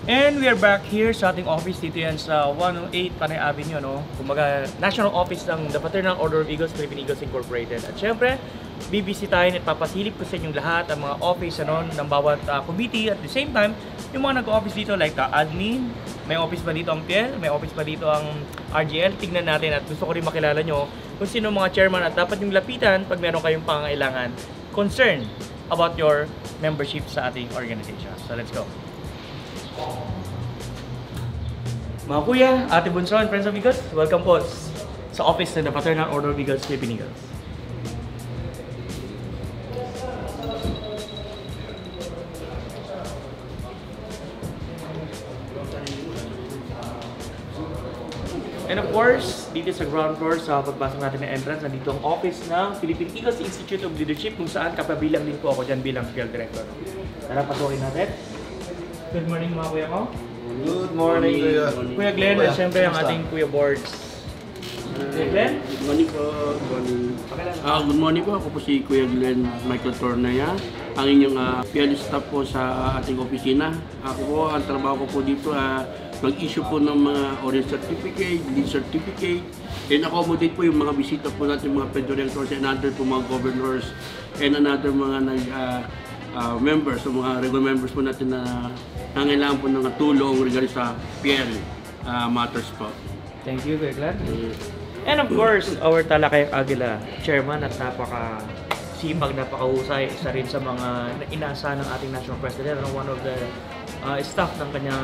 And we are back here sa ating office. Dito yan sa 108 Panay Avenue, no? Kumbaga, National Office ng The Fraternal Order of Eagles, Philippine Eagles Incorporated. At syempre, bibisitahin at papasilip ko sa inyong lahat ang mga office ano, ng bawat committee. At the same time, yung mga nag-office dito like admin, may office pa dito ang PL, may office pa dito ang RGL. Tignan natin at gusto ko rin makilala nyo kung sino mga chairman at dapat yung lapitan pag meron kayong pangangailangan concern about your membership sa ating organization. So let's go. Mga kuya, ate bunso and friends of Eagles, welcome po sa office ng The Fraternal Order of Eagles, Philippine Eagles. And of course, dito sa ground floor sa pagbasok natin ng entrance, nandito ang office ng Philippine Eagles Institute of Leadership kung saan kapabilang din po ako dyan bilang field director. Tara, pasukin natin. Good morning mga kuya ko. Good morning, Kuya. Kuya Glenn at syempre ang ating Kuya Boards. Kuya Glenn? Good morning po. Good morning po. Ako po si Kuya Glenn Michael Tornaya, ang inyong PL staff po sa ating opisina. Ako po, ang trabaho ko po dito mag-issue po ng mga orange certificate, lead certificate, and accommodate po yung mga bisita po natin, mga field directors and other po mga governors and another mga members, so mga regular members po natin na nangailangan po ng tulong regarding sa PL matters po. Thank you, Kuya Glenn. And of course, our Talakay Aguila, chairman at napaka-sipag, napaka-husay, isa rin sa mga inaasahan ng ating national president, one of the staff ng kanyang,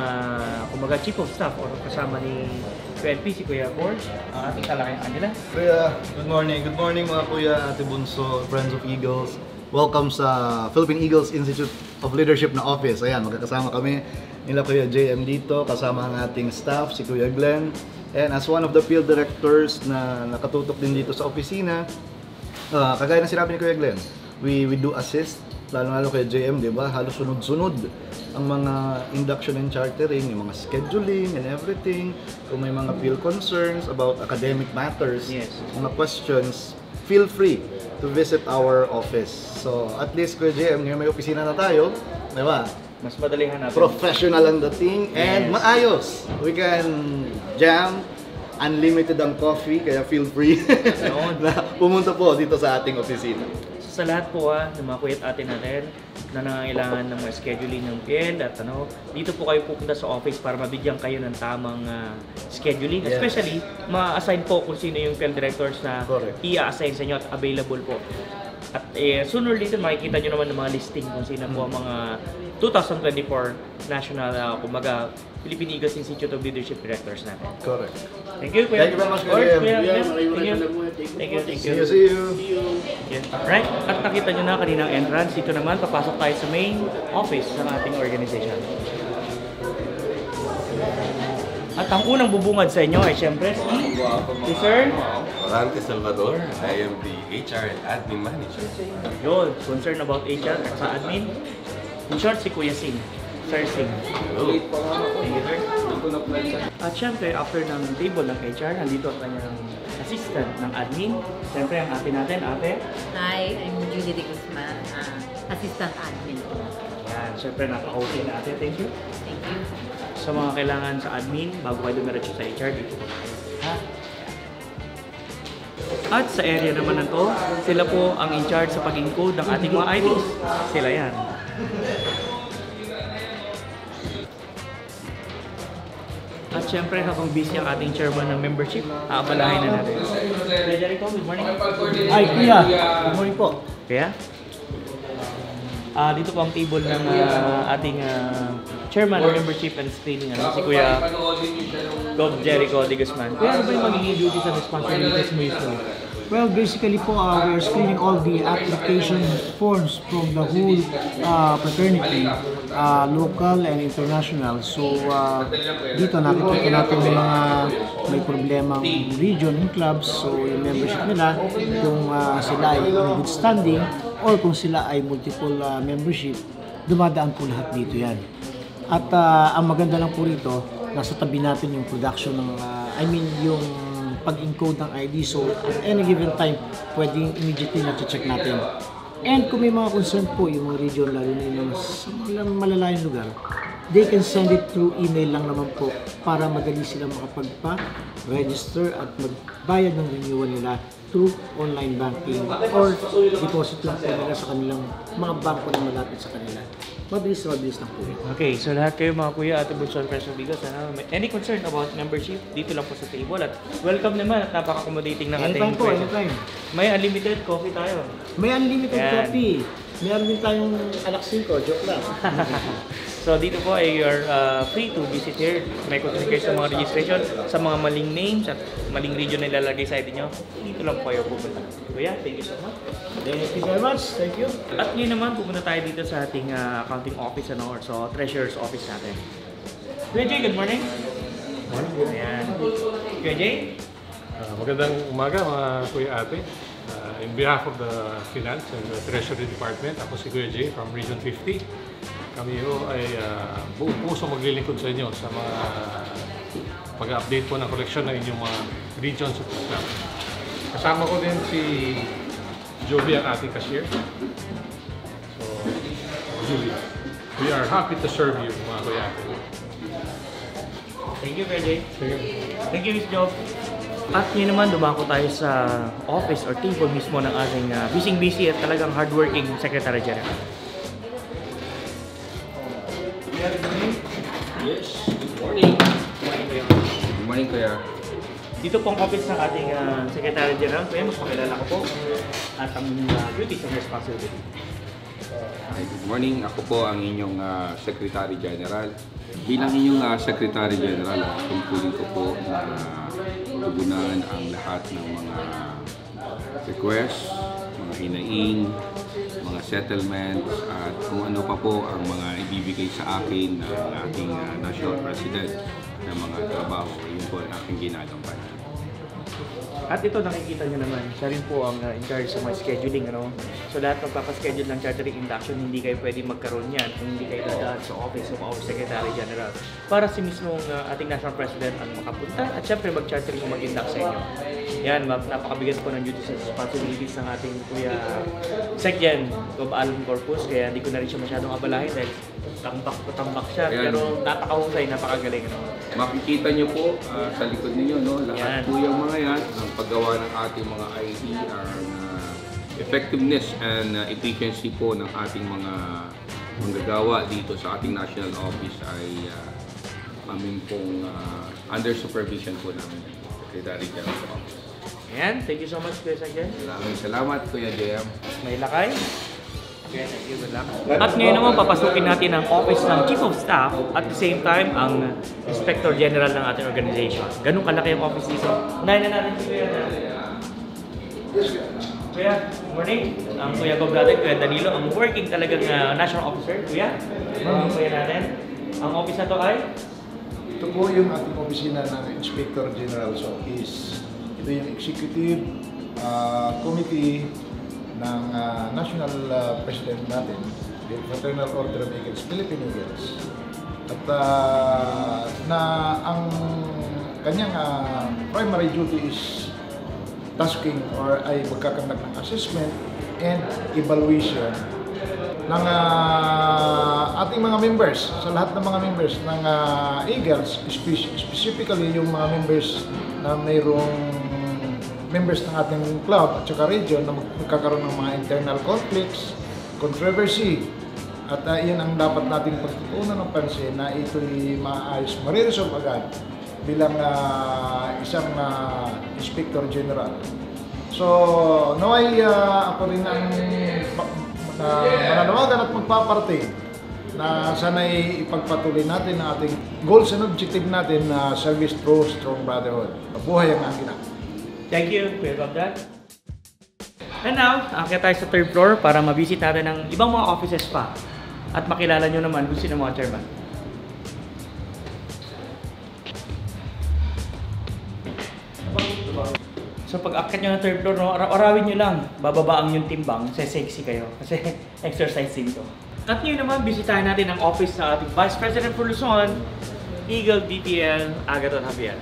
kumbaga chief of staff o kasama ni PNP, si Kuya Boards, ang ating Talakay Aguila. Kuya, good morning. Good morning mga kuya, ate bunso, friends of Eagles. Welcome sa Philippine Eagles Institute of Leadership na office. Ayan, magkakasama kami nila Kuya JM dito, kasama ang ating staff, si Kuya Glenn. And as one of the field directors na nakatutok din dito sa opisina, kagaya ng sinabi ni Kuya Glenn, we do assist, lalo-lalo kay JM, di ba? Halos sunod-sunod ang mga induction and chartering, yung mga scheduling and everything. Kung may mga field concerns about academic matters, yes, mga questions, feel free to visit our office. So, at least Kuya JM, ngayon may opisina na tayo, di ba? Mas madalihan natin. Professional ang dating and maayos. We can jam, unlimited ang coffee, kaya feel free na pumunta po dito sa ating opisina. Sa lahat po ng mga kuya at ate natin na nangangailangan ng mga scheduling ng PL at dito po kayo pupunta sa office para mabigyan kayo ng tamang scheduling. Yes. Especially, ma-assign po kung sino yung PL directors na i-assign sa inyo at available po. At sooner or later, makikita nyo naman ng mga listing kung sino po ang mga 2024 National, kumbaga, Philippine Eagles Institute of Leadership Directors natin. Correct. Thank you, Kuya. Thank you very much, Kuya. Thank you. See you. Yeah. Right? At nakita nyo na kaninang entrance. Dito naman, papasok tayo sa main office ng ating organization. At ang unang bubungad sa inyo ay syempre si Sir Orante Salvador. I am the HR and Admin Manager. Yun, concerned about HR at sa admin. In short, si Kuya Singh. Sir Singh. Hello. Thank you, sir. At syempre, after ng table ng HR, nandito ang kanyang assistant ng admin. Syempre, ang ate natin, ate. Hi, I'm Judy De Guzman, assistant admin. Yan, syempre, napaka-okay na ate. Thank you. Thank you. Sa mga kailangan sa admin, bago kayo dumiretso sa HR, dito po. Ha? At sa area naman na to, sila po ang in charge sa pag-encode ng ating mga IDs. Sila yan. At syempre, habang busy ang ating chairman ng membership, aabalahin na natin. Kuya Jericho, good morning. Ay, Kuya. Good morning po. Kaya? Dito po ang table ng ating chairman ng membership and screening, si Kuya Gov Jericho De Guzman. Kuya, ano ba yung magiging duties and responsibilities mo usually? Well, basically po, we are screening all the application forms from the whole fraternity, local and international. So, dito nakikita natin yung mga may problemang region and clubs. So, yung membership nila, kung sila ay in good standing or kung sila ay multiple membership, dumadaan po lahat dito yan. At ang maganda lang po rito, nasa tabi natin yung production ng, yung pag-encode ng ID. So, at any given time, pwedeng immediately na-check natin. And kung may mga concern po, yung mga region, lalo na yung sa malalayong lugar, they can send it through email lang naman po para madali silang makapagpa-register at magbayad ng renewal nila through online banking or deposit lang po nila sa kanilang mga bangko na malapit sa kanila. Mabilis lang po yun. Okay, so lahat kayo mga kuya, Ate Bunso and Friends of Eagles, any concern about membership, dito lang po sa table at welcome naman at napaka-accommodating ng ating Anytime po, anytime. May unlimited coffee tayo. May unlimited Yan. coffee. Meron din tayong anak 5, joke lang. So dito po ay you're free to visit here. May concern kayo sa mga registration, sa mga maling names at maling region na ilalagay sa ID nyo. Dito lang po kayo pupunta. Kuya, thank you so much. Thank you very much. Thank you. At ngayon naman, pupunta tayo dito sa ating accounting office, or so treasurer's office natin. Kuya Jay, good morning. Morning. Ayan. Kuya Jay? Magandang umaga mga kuya ate. In behalf of the Finance and the Treasury Department, ako si Kuya Jay from Region 50. Kami ay buong puso maglilingkod sa inyo sa mga pag-update po ng koleksyon ng inyong mga regions at club. Kasama ko din si Joby, ang ating cashier. So, Julie, we are happy to serve you mga kuya ate. Thank you, Kuya Jay. Sige. Thank you, Miss Job. At ngayon naman, dumako tayo sa office or table mismo ng ating busy at talagang hardworking Secretary General. Yes, good morning. Good morning, Kuya. Dito po ang office ng ating Secretary General. Kaya mas pakilala ko po at ang duties and responsibility. Hi, good morning. Ako po ang inyong Secretary General. Bilang inyong Secretary General, tungkulin ko po na tugunan ang lahat ng mga requests, mga hinaing, mga settlements, at kung ano pa po ang mga ibibigay sa akin ng ating National President ng mga trabaho. Yun po ang aking ginagampanan. At ito nakikita nyo naman, siya rin po ang in charge sa mga scheduling. So lahat ng papaschedule ng chartering induction, hindi kayo pwede magkaroon yan kung hindi kayo dadaan sa office of our Secretary General para si mismong ating National President ang makapunta at syempre mag-chartering o mag-induct sa inyo. Yan, napakabigat po ng duties and responsibilities ng ating Kuya Secgen of Alum Corpus, kaya hindi ko na rin siya masyadong abalahin dahil tambak siya, Ayan. pero napakahusay, napakagaling. Makikita nyo po sa likod ninyo, Yan. lahat po yung mga yan, ang paggawa ng ating mga ID, ang effectiveness and efficiency po ng ating mga manggagawa dito sa ating national office ay amin pong under supervision po namin, Secretary General's Office. Ayan, thank you so much, Kuya Secgen. Maraming salamat, Kuya JM. May lakay. Okay, thank you. Good luck. At ngayon naman, papasukin natin ang office ng Chief of Staff at the same time, ang Inspector General ng ating organization. Ganun kalaki ang office dito. Unahin na natin si Kuya. Kuya, morning. Ang Kuya Gob natin, Kuya Danilo, ang working talagang national officer. Kuya, ang Kuya natin. Ang office na to ay? Ito po yung ating opisina ng Inspector General's Office. Ito yung executive committee ng national president natin, the Fraternal Order of Eagles, Philippine Eagles. At na ang kanyang primary duty is tasking or ay magkakandak ng assessment and evaluation ng ating mga members, sa lahat ng mga members ng Eagles, specifically yung mga members na mayroong members ng ating club at saka region na magkakaroon ng mga internal conflicts, controversy. At iyan ang dapat nating pagtutunan ng pansin na ito'y maayos, mariresolve agad bilang isang Inspector General. So, naway ako rin ang mananawagan at magpaparating na sana'y ipagpatuloy natin ang ating goals and objective natin na service through strong brotherhood. Buhay ang Angina. Thank you, Kuya Gobdat. And now, aakyat tayo sa third floor para ma-visit natin ng ibang mga offices pa. At makilala nyo naman kung sino mga chairman. So pag aakyat nyo ng third floor, arawin nyo lang, bababaan yung timbang, sexy kayo. Kasi exercise din to. At ngayon naman, bisitahin natin ang office sa ating Vice President for Luzon, Eagle DPL, Agaton Javier.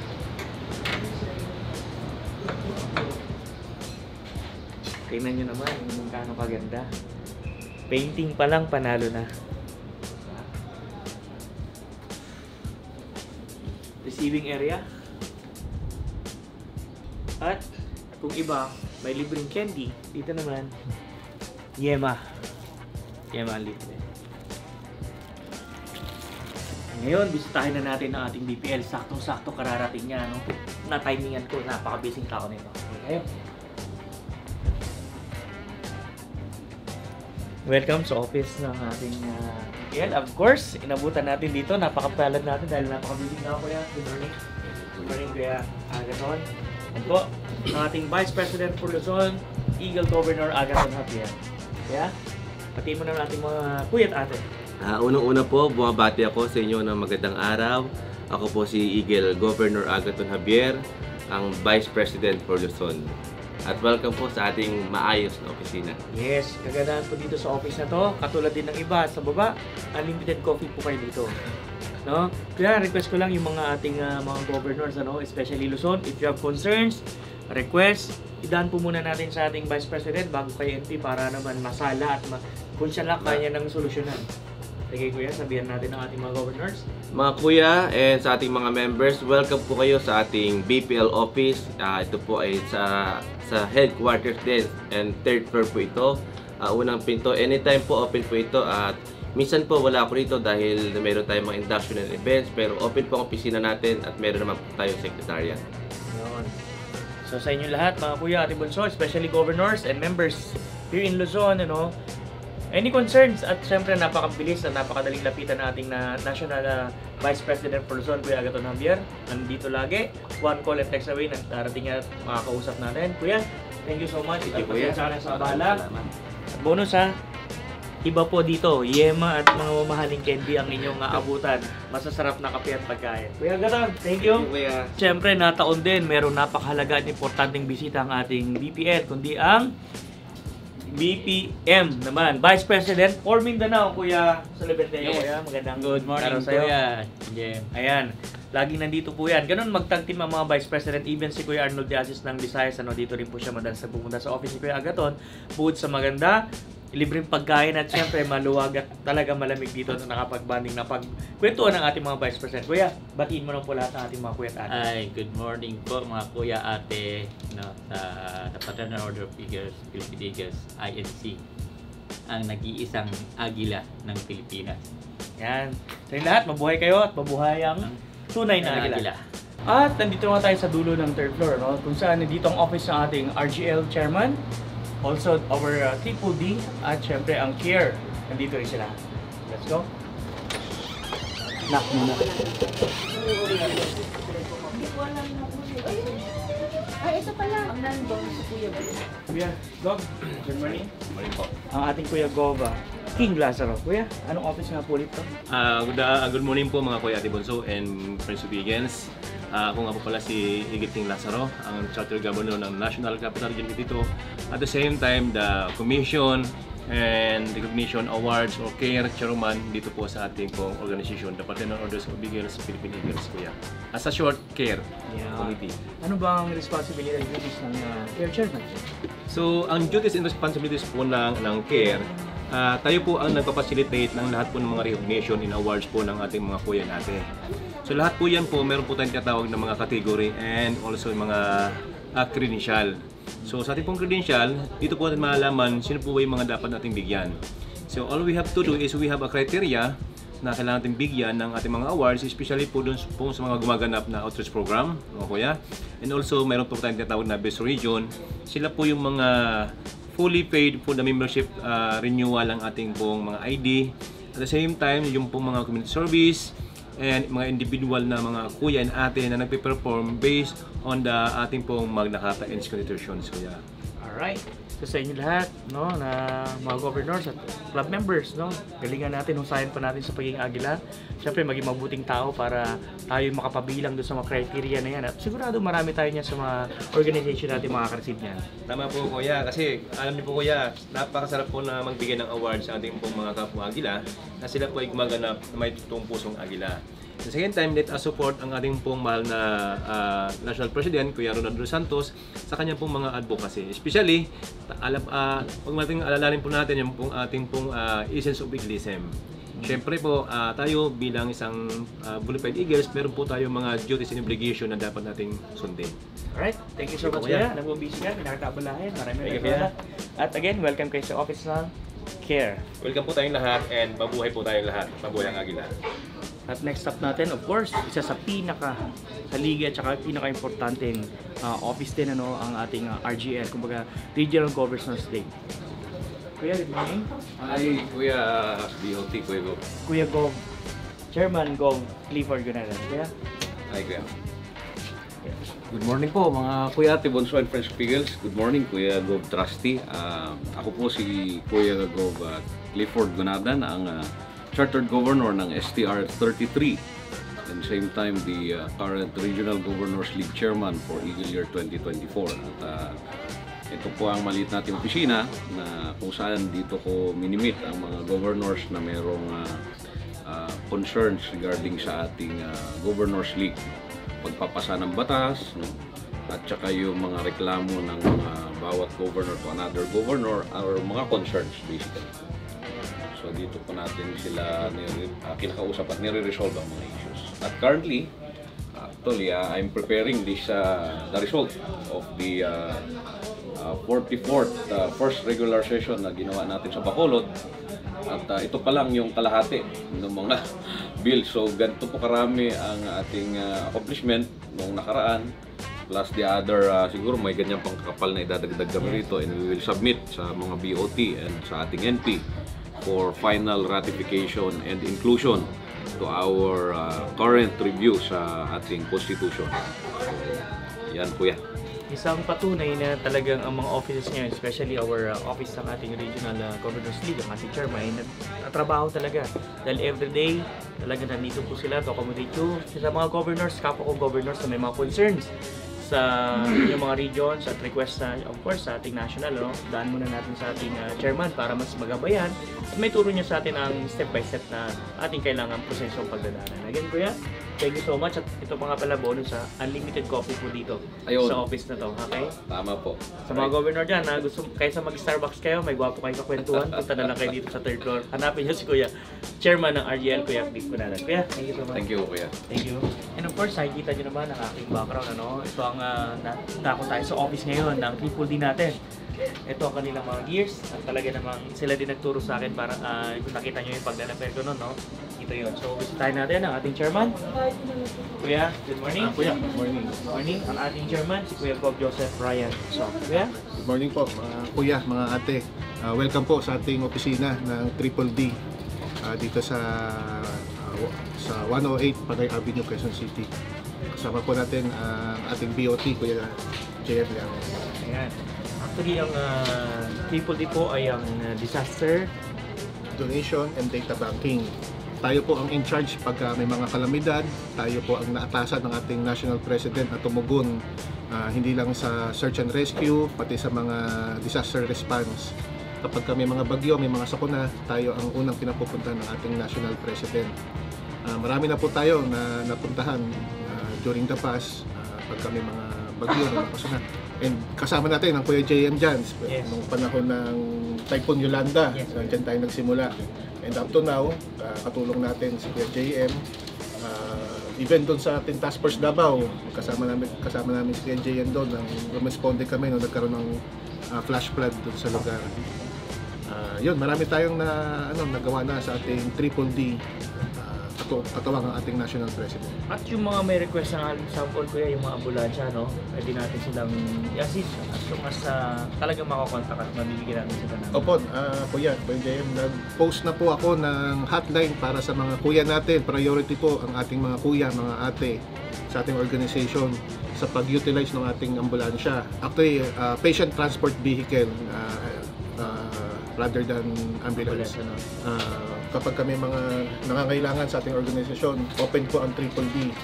Tingnan nyo naman kung gaano kaganda. Painting pa lang, panalo na. receiving area. At kung iba, may libreng candy. Dito naman, yema. Yema ang libre. Ngayon, bisitahin na natin ang ating BPL. Saktong-sakto kararating niya, no? Na-timingan ko, napaka-busy tao nito. Okay. Welcome sa office ng ating BPL. Of course, inabutan natin dito. Napaka-palad natin dahil napaka-busy na ako yan. Good morning. Good morning, Kuya Agaton. At po, ang ating Vice President for Luzon, Eagle Governor Agaton Javier. Kaya, pati mo na natin mga kuya at ate. Unang-una po, bumabati ako sa inyo ng magandang araw. Ako po si Eagle Governor Agaton Javier, ang Vice President for Luzon. At welcome po sa ating maayos na opisina. Yes, kagandahan po dito sa office na to. Katulad din ng iba sa baba, unlimited coffee po kayo dito. No? Kaya request ko lang yung mga ating mga governors, ano, especially Luzon, if you have concerns, request, idaan po muna natin sa ating Vice President bago kay MP para naman masala at kung siya lang kaya ng solusyonan. Sige kuya, sabihan natin ang ating mga governors. Mga kuya and sa ating mga members, welcome po kayo sa ating BPL office. Ito po ay sa headquarters din and third floor po ito. Unang pinto, anytime po open po ito at minsan po wala ako rito dahil mayroon tayong mga induction and events pero open po ang opisina natin at meron naman po tayong secretariat. Yun. So sa inyo lahat mga kuya, ate bunso, especially governors and members here in Luzon, ano, any concerns at syempre napakabilis at napakadaling lapitan nating na National Vice President for Luzon, Kuya Agaton Javier. Nandito lagi, one call and text away, nagdarating at makakausap natin. Kuya, thank you so much. Ito po sa abala. Bonus ha, iba po dito, yema at mga mamahaling candy ang inyong aabutan. Masasarap na kape at pagkain. Kuya Agaton, thank you. Kuya. Siyempre, nataon din, meron napakahalaga at importanteng bisita ang ating BPL, kundi ang BPM naman, Vice President for Mindanao, Kuya Solibenteo. Yes. Kuya, magandang Good morning, araw sa'yo. Kuya. Yeah. Ayan, laging nandito po yan. Ganun magtag team ang mga Vice President, even si Kuya Arnold Diazis ng Visayas, ano, dito rin po siya madalas na pupunta sa office ni Kuya Agaton. Bukod sa maganda, libreng pagkain at syempre maluwag at talaga malamig dito na nakapag-banding na pagkwentuhan ng ating mga Vice President. Kuya, batiin mo lang po lahat ng ating mga kuya at ate. Ay, good morning po mga kuya ate, no, sa Fraternal Order of Eagles, Philippine Eagles, INC, ang nag-iisang agila ng Pilipinas. Yan. Sa inyo lahat, mabuhay kayo at mabuhay ang tunay na agila. At nandito naman tayo sa dulo ng third floor, no? Kung saan nandito ang office ng ating RGL Chairman, also our Triple D, at syempre ang chair. Nandito rin sila. Let's go. Knock muna. Ay, ito pala. Ang nandong si Kuya Glenn. Kuya, Gov, good morning. Good morning po. Ang ating Kuya Gova, King Lazaro. Kuya, anong office nga po ulit to? Good morning po mga Kuya Ate Bunso and Friends of Eagles. Ako nga po pala si Eagle King Lazaro, ang Charter Governor ng National Capital Region dito. At the same time, the Commission and Recognition Awards or CARE Chairman dito po sa ating pong organization, the Fraternal Orders of Eagles, Philippine Eagles, Kuya. As a short, CARE Committee. Ano ba ang responsibility and duties ng CARE Chairman? So, ang duties and responsibilities po ng CARE, tayo po ang nagpa-facilitate ng lahat po ng mga recognition and awards po ng ating mga kuya natin. So lahat po yan po, meron po tayong tinatawag ng mga category and also mga credential. So sa ating pong credential, dito po natin malalaman sino po yung mga dapat nating bigyan. So all we have to do is we have a criteria na kailangan natin bigyan ng ating mga awards, especially po dun po sa mga gumaganap na outreach program, mga kuya. And also meron po tayong tinatawag na best region. Sila po yung mga fully paid for the membership renewal ang ating pong mga ID. At the same time, yung pong mga community service and mga individual na mga kuya and ate na nagpe-perform based on the ating pong Magna Carta and Constitution. So yeah. Alright. So sa inyo lahat, no, na mga governors at club members, no, galingan natin, husayin pa natin sa pagiging agila. Siyempre, maging mabuting tao para tayo makapabilang doon sa mga criteria na yan. At sigurado marami tayo niya sa mga organization natin makaka-receive niyan. Tama po kuya, kasi alam niyo po kuya, napakasarap po na magbigay ng awards sa ating pong mga kapwa agila na sila po ay gumaganap na may totoong pusong agila. At the second time, let us support ang ating pong mahal na National President, Kuya Ronald dos Santos, sa kanyang pong mga advocacy. Especially, huwag natin alalanin po natin yung pong ating pong essence of Eagleism. Siyempre po, tayo bilang isang Bonafide Eagles, meron po tayo mga duties and obligation na dapat nating sundin. Alright, thank you so much kuya. Alam mo busy ka, pinakatabalahin. Maraming salamat. At again, welcome kayo sa office ng CARE. Welcome po tayong lahat and mabuhay po tayong lahat. Mabuhay ang Agila. At next stop natin, of course, isa sa haligi at saka pinaka-importanteng office din ang ating RGL, kumbaga Regional Governors State. Kuya, good morning. Hi, Kuya BOT, Kuya Gov. Kuya Gov, Chairman Gov Clifford Gunaran. Kuya? Hi, Kuya. Good morning po mga Kuya Ate Bonso and Friends of Eagles. Good morning Kuya Gov Trusty. Ako po si Kuya Gov Clifford Gunaran, ang Chartered Governor ng STR 33 and same time the current Regional Governors League Chairman for Eagle Year 2024. At ito po ang maliit nating opisina na kung saan dito ko minimit ang mga governors na merong concerns regarding sa ating Governors League. Pagpapasa ng batas, no? At saka yung mga reklamo ng mga bawat governor to another governor or mga concerns basically. So dito po natin sila kinakausap at nire-resolve ang mga issues. At currently, actually, I'm preparing this the result of the 44th first regular session na ginawa natin sa Bacolod. At ito pa lang yung kalahati ng mga bills. So ganito po karami ang ating accomplishment noong nakaraan. Plus the other, siguro may ganyan pang kakapal na idadagdag kami rito, and we will submit sa mga BOT and sa ating NP for final ratification and inclusion to our current review sa ating Constitution. So, yan po yan. Isang patunay na talagang ang mga offices ngayon, especially our office ng ating Regional Governors League, ang ating chairman, ay nagtatrabaho talaga. Dahil everyday, talaga nandito po sila to accommodate you sa mga governors, kapwa ko governors na may mga concerns sa yung mga regions at request na, of course, sa ating national, no? Daan muna natin sa ating chairman para mas magabayan at may turo niya sa atin ang step by step na ating kailangan prosesong pagdadaanan. Again, Kuya, thank you so much. At ito pa nga pala bonus sa unlimited coffee po dito. Ayun. Sa office na to. Okay? Tama po. Sa mga governor dyan, na gusto kaysa mag-Starbucks kayo, may gwapo kayo kakwentuhan, punta na lang kayo dito sa third floor. Hanapin niyo si Kuya, chairman ng RGL, Kuya Cliff Gunaran. Kuya, thank you so much. Thank you, Kuya. Thank you. And of course, nakikita nyo naman ang aking background. Ito ang nako tayo sa office ngayon ng Triple D natin. Ito ang kanilang mga gears at talaga namang sila din nagturo sa akin para kung nakita nyo yung paglalapir ko nun, no? Ito yun. So, bisitahin natin ang ating chairman. Kuya, good morning. Kuya, good morning. Good morning. Ang ating chairman, si Kuya Gov Joseph Ryan. So, Kuya? Good morning po, mga kuya, mga ate. Welcome po sa ating opisina ng Triple D dito sa 108 Panay Avenue, Quezon City. Kasama po natin ang ating BOT, Kuya JM Llanes. Ayan. Actually, ang Triple D po ay ang disaster donation and data banking. Tayo po ang in charge pag may mga kalamidad. Tayo po ang naatasan ng ating National President na tumugon hindi lang sa search and rescue, pati sa mga disaster response. Kapag may mga bagyo, may mga sakuna, tayo ang unang pinapupuntahan ng ating National President. Marami na po tayo na napuntahan during the past pag may mga bagyo, may mga sakuna. And kasama natin ang Kuya JM dyan, yes. Nung panahon ng Typhoon Yolanda, yes. Dyan tayo nagsimula. And up to now, katulong natin si Kuya JM. Even doon sa ating Task Force Davao, kasama namin si Kuya JM doon. Rumisponde kami nung nagkaroon ng flash flood doon sa lugar. Yun, marami tayong nagawa na sa ating Triple D. Katawang ang ating National President. At yung mga may request na example, Kuya, yung mga ambulansya, no? Pwede natin silang i-assist as long as talagang makakontak at mabibigyan natin sila ng... Opo, Kuya, nag-post na po ako ng hotline para sa mga kuya natin. Priority po ang ating mga kuya, mga ate sa ating organization sa pag-utilize ng ating ambulansya. Actually, patient transport vehicle rather than ambulance. Kapag kami mga nangangailangan sa ating organisasyon, open po ang Triple D.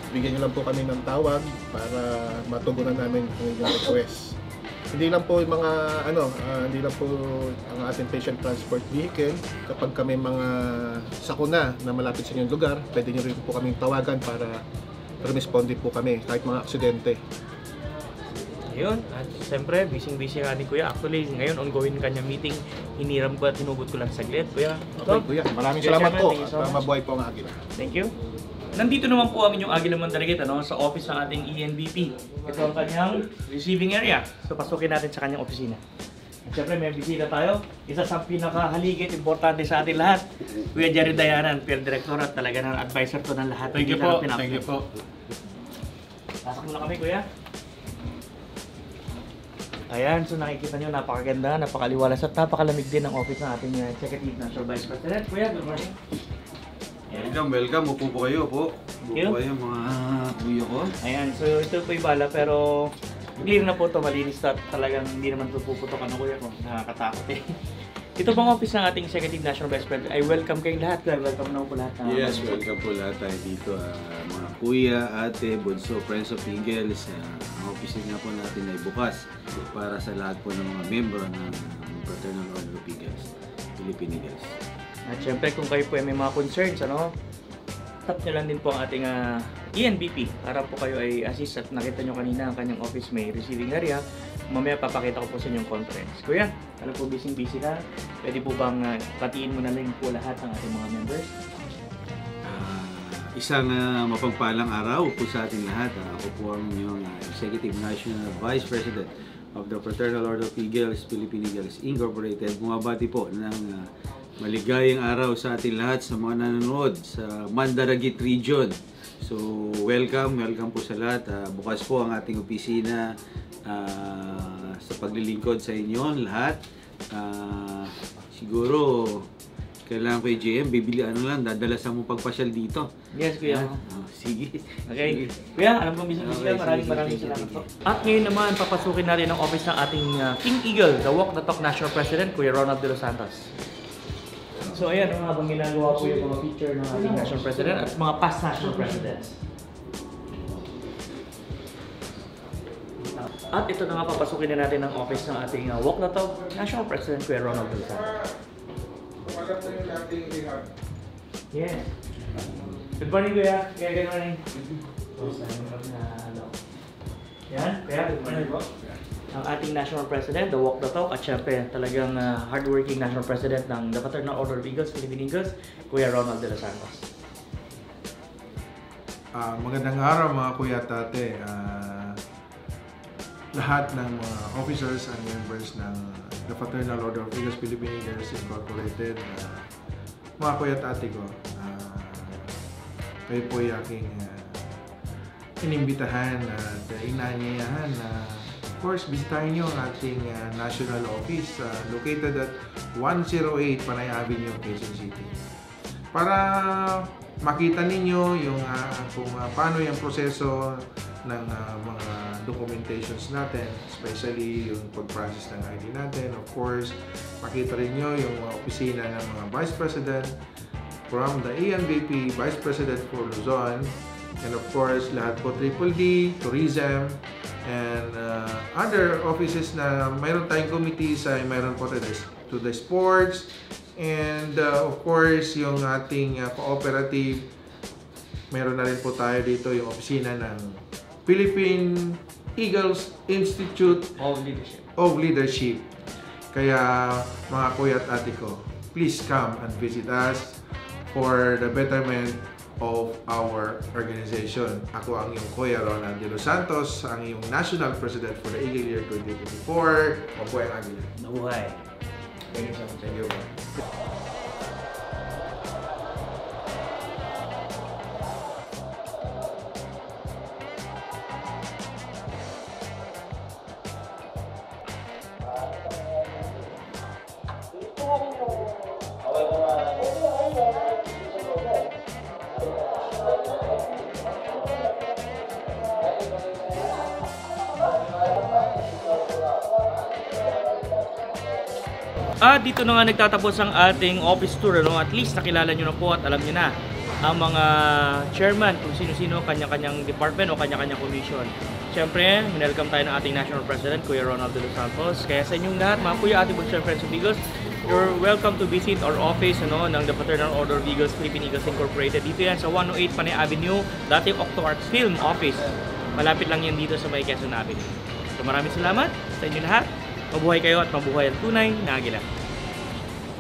Bigyan niyo lang po kami ng tawag para matugunan namin ang inyong request. Hindi lang po yung mga hindi lang po ang ating patient transport vehicle. Kapag kami mga sakuna na malapit sa inyong lugar, pwede niyo rin po kaming tawagan para responde po kami kahit mga aksidente. Ayun, at siyempre, busy-busy nga ni Kuya. Actually, ngayon ongoing kanyang meeting. Hiniram ko at hinugot ko lang saglit. Kuya, Okay, Kuya. Maraming salamat po. At mabuhay po ang Agila. Thank you. Nandito naman po ang inyong Agila Mandariguit sa office ng ating ENBP. Ito ang kanyang receiving area. So, pasukin natin sa kanyang opisina. At syempre, may bisita tayo. Isa sa pinakahaligit, importante sa ating lahat. Kuya Jerry Dayanan, Field Director at talaga ng advisor to ng lahat. Thank you po. Thank you po. Pasok muna kami, Kuya. Ayan, so nakikita nyo, napakaganda, napakaliwalas at napakalamig din ang office ng ating Executive National Vice President. Kuya, good morning. Welcome. Upo po kayo po. Upo you. po kayo mga kuya ko. Ayan, so ito po yung bala pero clear na po ito, malinis at talagang hindi naman puputok kuya ko. Nakakatakot eh. Ito pong office ng ating Executive National Vice President. I welcome kayong lahat. Welcome na po lahat. Yes, welcome po lahat tayo dito. Mga kuya, ate, bunso, friends of Eagles. Ang office nga po natin ay bukas para sa lahat po ng mga membro ng Fraternal Order of Eagles, Philippine Eagles. At syempre kung kayo po ay may mga concerns, tap nyo lang din po ang ating ENBP para po kayo ay assist at nakita nyo kanina ang kanyang office may receiving area. Mamaya papakita ko po sa inyong conference. Kuya, alam po busy ka. Pwede po bang patiin mo na lang po lahat ng ating mga members? Isang mapagpalang araw po sa ating lahat. Ako po ang inyong Executive National Vice President of the Fraternal Order of Eagles, Philippine Eagles Incorporated. Bumabati po ng maligayang araw sa ating lahat sa mga nanonood sa Mandariguit Region. So, welcome po sa lahat. Bukas po ang ating opisina sa paglilingkod sa inyo lahat. Siguro kailangan ko yung JM, bibili dadala sa mo pagpasyal dito. Yes, Kuya. Sige. Okay. Kuya, alam ko busy ka. Maraming salamat po. At ngayon naman, papasukin natin ang office ng ating King Eagle, the Walk the Talk National President, Kuya Ronald De Los Santos. So ayan, habang ginagawa po yung mga feature ng ating National President at mga past National Presidents. At ito na nga, papasukin na natin ang office ng ating Walk the Talk National President, Kuya Ronald De Los Santos. Yeah. Good morning, Kuya. Good morning. Yan, Kuya, good morning po. Ang ating National President, the Walk the Talk, at syempre talagang hardworking National President ng the Fraternal Order of Eagles, Philippine Eagles, Kuya Ronald De Los Santos. Magandang araw mga kuya at ate. Lahat ng mga officers and members ng the Fraternal Order of Eagles, Philippine Eagles Incorporated. Mga kuya at ate ko, kayo po ay aking inimbitahan at inaanyayahan na of course, bisitahin nyo ang ating national office located at 108 Panay Avenue, Quezon City. Para makita ninyo yung kung paano yung proseso ng mga documentations natin, especially yung pag-process ng ID natin. Of course, makita rin nyo yung opisina ng mga Vice President from the ENBP, Vice President for Luzon, and of course, lahat po Triple D, Tourism, and other offices na mayroon tayong committees ay mayroon po to the sports, and of course, yung ating cooperative, mayroon na rin po tayo dito yung opisina ng Philippine Eagles Institute of Leadership. Kaya mga kuya at ate ko, please come and visit us for the betterment of our organization. Ako ang iyong Kuya Ronald De Los Santos, ang iyong National President for the Eagle Year 2024. Mabuhay ang Agila. Mabuhay. Thank you so much. Thank you. Dito na nga nagtatapos ang ating office tour, At least nakilala nyo na po at alam nyo na ang mga chairman kung sino-sino, kanya-kanyang department o kanya-kanyang commission. Siyempre, minelcome tayo ng ating National President, Kuya Ronald De Los Santos. Kaya sa inyong lahat, mga kuya, ate, bunso, friends of Eagles, you're welcome to visit our office ng the Fraternal Order of Eagles, Philippine Eagles Incorporated. Dito yan sa 108 Panay Avenue, dating Octo Arts Film Office. Malapit lang yan dito sa may Quezon Avenue. So So maraming salamat sa inyo lahat. Mabuhay kayo at mabuhay ang tunay na Agila.